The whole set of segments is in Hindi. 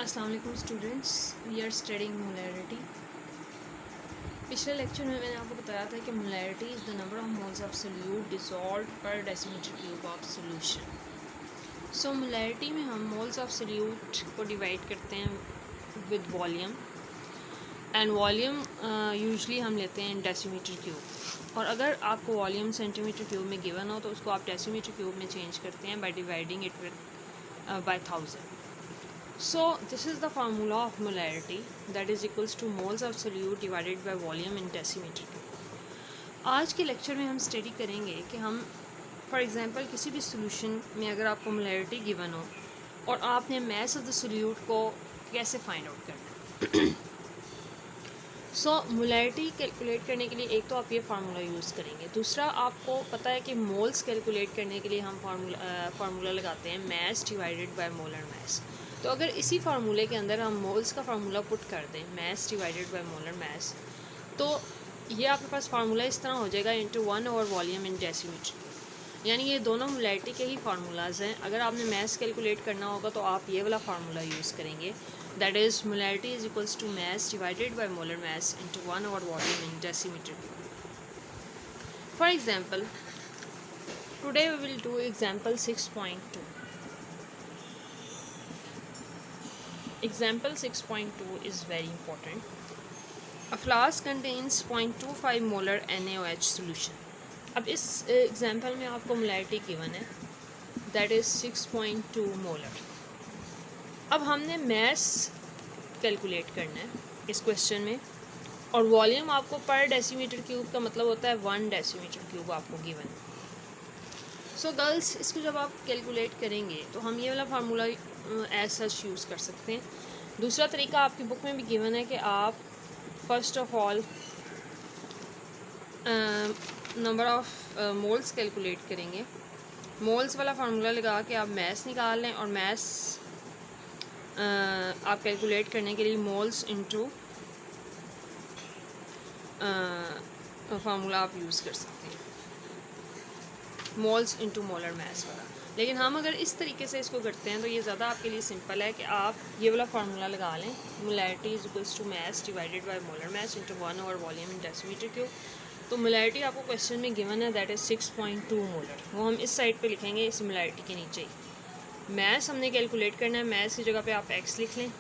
अस्सलाम वालेकुम students, we are studying molarity. पिछले लेक्चर में मैंने आपको बताया था कि molarity is the number of moles of solute dissolved per decimetre cube of solution. So molarity में हम मोल्स ऑफ सोल्यूट को डिवाइड करते हैं with volume, and volume usually हम लेते हैं डेसीमीटर क्यूब। और अगर आपको वॉल्यूम सेंटीमीटर क्यूब में गिवन हो तो उसको आप डेसीमीटर क्यूब में चेंज करते हैं by dividing it with by 1000. So this is the formula of molarity, that is equals to moles of solute divided by volume in decimeter cube. आज के लेक्चर में हम स्टडी करेंगे कि हम फॉर एग्जांपल किसी भी सोल्यूशन में अगर आपको मोलैरिटी गिवन हो और आपने मास ऑफ द सोल्यूट को कैसे फाइंड आउट करना है। सो मोलैरिटी कैलकुलेट करने के लिए एक तो आप ये फार्मूला यूज़ करेंगे, दूसरा आपको पता है कि मोल्स कैलकुलेट करने के लिए हम फार्मूला लगाते हैं मास डिवाइडेड बाय मोलर मास। तो अगर इसी फार्मूले के अंदर हम मोल्स का फार्मूला पुट कर दें मास डिवाइडेड बाय मोलर मास, तो ये आपके पास फार्मूला इस तरह हो जाएगा into 1 over volume in decimetre. यानी ये दोनों मोलैरिटी के ही फार्मूलाज हैं। अगर आपने मास कैलकुलेट करना होगा तो आप ये वाला फार्मूला यूज़ करेंगे, that is molarity is equals to mass divided by molar mass into 1 over volume in decimetre. For example today we will do example 6.2. Example 6.2 is very important. A flask contains 0.25 molar NaOH solution. अब इस एग्जाम्पल में आपको मोलैरिटी गिवन है, दैट इज़ 6.2 मोलर। अब हमने मास कैलकुलेट करना है इस क्वेश्चन में, और वॉल्यूम आपको पर डेसीमीटर क्यूब का मतलब होता है 1 डेसीमीटर क्यूब आपको गिवन है। सो गर्ल्स, इसको जब आप कैलकुलेट करेंगे तो हम ये वाला फार्मूला एज सच यूज़ कर सकते हैं। दूसरा तरीका आपकी बुक में भी गिवन है कि आप first of all number of moles calculate करेंगे। मोल्स वाला फार्मूला लगा के आप मास निकाल लें, और मास आप कैलकुलेट करने के लिए मोल्स इनटू फार्मूला आप यूज़ कर सकते हैं, मोल्स इनटू मोलर मास वाला। लेकिन हम अगर इस तरीके से इसको करते हैं तो ये ज़्यादा आपके लिए सिंपल है कि आप ये वाला फार्मूला लगा लें, molarity is equals to mass divided by molar mass into 1 over volume in decimetre cube. तो मोलैरिटी आपको क्वेश्चन में गिवन है, दैट इज़ 6.2 मोलर। वो हम इस साइड पे लिखेंगे, इस मोलैरिटी के नीचे ही। मास हमने कैलकुलेट करना है, मास की जगह पे आप x लिख लें।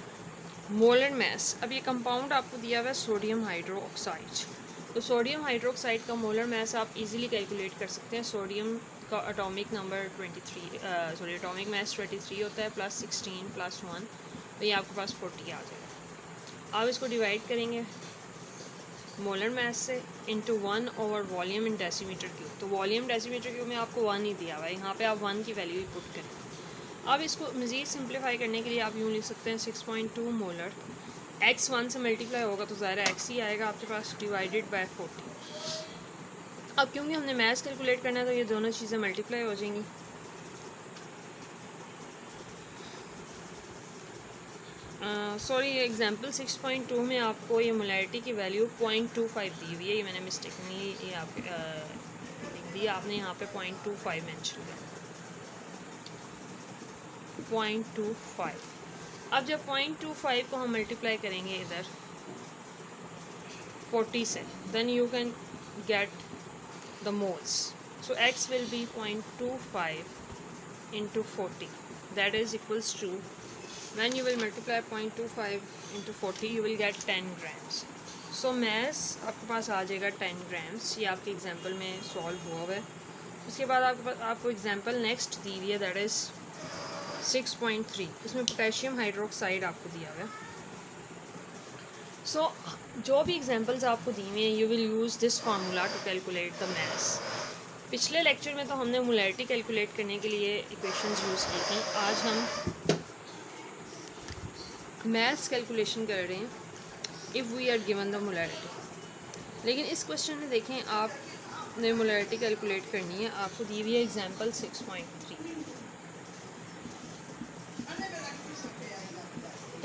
मोलर मास, अब ये कंपाउंड आपको दिया हुआ है सोडियम हाइड्रोक्साइड, तो सोडियम हाइड्रोक्साइड का मोलर मास आप इजीली कैलकुलेट कर सकते हैं। सोडियम का एटॉमिक नंबर एटॉमिक मास 23 होता है, प्लस 16 प्लस 1, तो ये आपके पास 40 आ जाएगा। आप इसको डिवाइड करेंगे मोलर मास से into 1 over volume in decimetre cube. तो वॉल्यूम डेसीमीटर क्यूब में आपको 1 ही दिया हुआ है, यहाँ पे आप 1 की वैल्यू ही पुट करें। अब इसको मज़ीद सिंप्लीफाई करने के लिए आप यूँ लिख सकते हैं 6.2 मोलर, x 1 से मल्टीप्लाई होगा तो ज़ाहिर x ही आएगा आपके पास, डिवाइडेड बाय 40। अब क्योंकि हमने मास कैलकुलेट करना है तो ये दोनों चीज़ें मल्टीप्लाई हो जाएंगी। सॉरी, एग्जांपल 6.2 में आपको ये मोलैरिटी की वैल्यू 0.25 दी हुई है, ये मैंने मिस्टेकली ये आप लिख दिया, आपने यहाँ पे 0.25 मेंशन किया, 0.25। अब जब 0.25 को हम मल्टीप्लाई करेंगे इधर 40 से, then you can get the moles. So x will be 0.25 into 40, that is equals to, when you will multiply 0.25 into 40 you will get 10 grams. So mass आपके पास आ जाएगा 10 grams। ये आपके एग्जाम्पल में सॉल्व हुआ है। उसके बाद आपको एग्जाम्पल नेक्स्ट दी हुई है, दैट इज़ 6.3। इसमें पोटेशियम हाइड्रोक्साइड आपको दिया हुआ है। सो जो भी एग्जांपल्स आपको दी हुई हैं, you will use this formula to calculate the mass. पिछले लेक्चर में तो हमने मोलैरिटी कैलकुलेट करने के लिए इक्वेशंस यूज़ की थी, आज हम मास कैलकुलेशन कर रहे हैं if we are given the molarity. लेकिन इस क्वेश्चन में देखें, आपने मोलैरिटी कैलकुलेट करनी है, आपको दी हुई है एग्जाम्पल 6.3।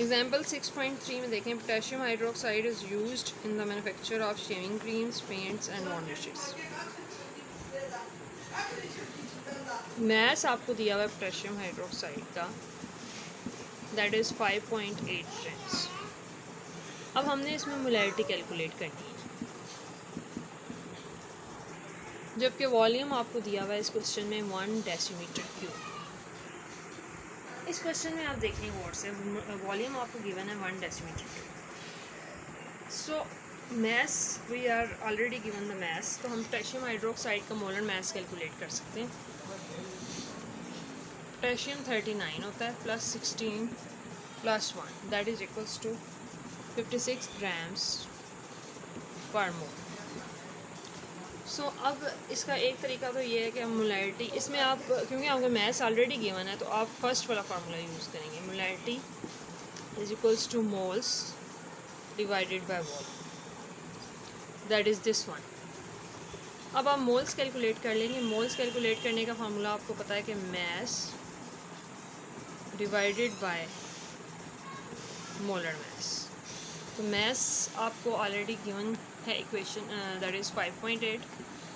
एग्जाम्पल 6.3 में देखें, potassium hydroxide is used in the manufacture of shaving creams, paints and varnishes. Mass आपको दिया हुआ है पोटेशियम हाइड्रोक्साइड का दैट इज़ 5.8 ग्राम्स। अब हमने इसमें मोलैरिटी कैलकुलेट करनी है, जबकि वॉल्यूम आपको दिया हुआ है इस क्वेश्चन में 1 डेसीमीटर क्यूब। इस क्वेश्चन में आप देखेंगे वर्ड से वॉल्यूम आपको गिवन है 1 decimetre cube. So mass we are already given the mass, तो हम पोटेशियम हाइड्रोक्साइड का मोलर मैस कैलकुलेट कर सकते हैं। पोटेशियम 39 होता है plus 16 plus 1 that is equals to 56 grams per mole. सो अब इसका एक तरीका तो ये है कि मोलैरिटी इसमें आप, क्योंकि आपको मैथ्स ऑलरेडी गिवन है, तो आप फर्स्ट वाला फार्मूला यूज़ करेंगे। Molarity is equals two moles divided by volume, that is this one. अब आप मोल्स कैलकुलेट कर लेंगे। मोल्स कैलकुलेट करने का फार्मूला आपको पता है कि mess divided by molar mass. तो मैस आपको ऑलरेडी गिवन है इक्वेशन, दैट इज़ 5.8।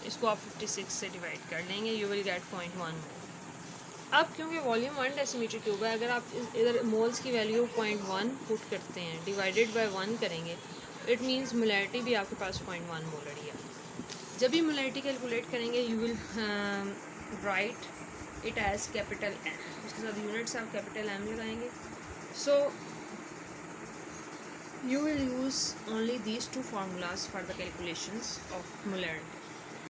इसको आप 56 से डिवाइड कर लेंगे, यू विल गेट 0.1 मोल। अब क्योंकि वॉल्यूम 1 डेसीमीटर क्यूब है, अगर आप इधर मोल्स की वैल्यू 0.1 पुट करते हैं, डिवाइडेड बाय 1 करेंगे, इट मीन्स मोलैरिटी भी आपके पास 0.1 मोलर ही है। जब भी मोलैरिटी कैलकुलेट करेंगे you will write it as capital M, उसके साथ यूनिट्स आप कैपिटल एम लगाएंगे। सो you will use only these two formulas for the calculations of molarity.